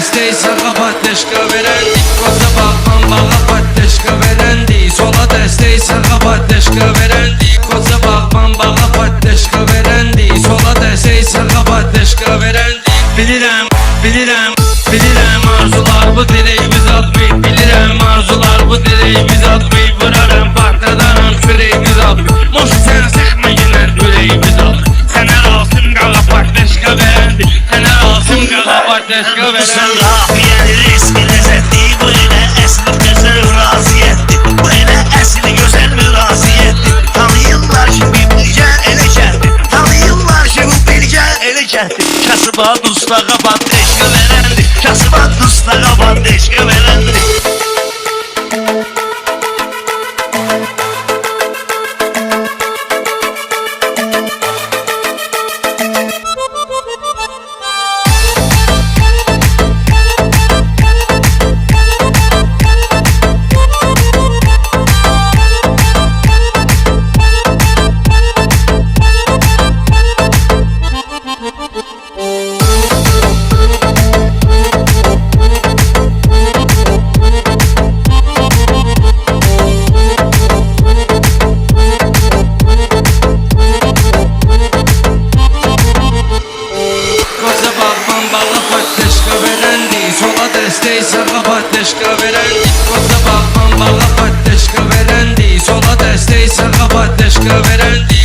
destek sağa patleşka verendik. Koza bağban bağa patleşka verendik. Sola destek sağa patleşka verendik. Koza bağban bağa patleşka verendik. Sola destek sağa patleşka verendik. Bilirəm, bilirəm, bilirəm arzular bu direğimiz atmayıb. Bilirəm arzular bu direğimiz atmayıb. Vuraram partladanam küreğimiz atmayıb. Moş sen sıkma yine yüreğimiz atmayıb. Sənə lazım qağa patleşka verendik. Sənə lazım qağa patleşka Sen verendik. rafiyen riski lezzetli. Bu ile esli güzel raziyetli. Bu ile esli güzel raziyetli. Tanıyırlar ki bu bilge ele geldi. Tanıyırlar ki bu bilge ele geldi. Kasıba dustağa patleşka verendi. Kasıba dustağa patleşka verendi. Koza bağban bağa patleşka verendik. Sola destek sağa patleşka verendik. Koza bağban bağa patleşka verendik. Sola destek sağa patleşka verendik.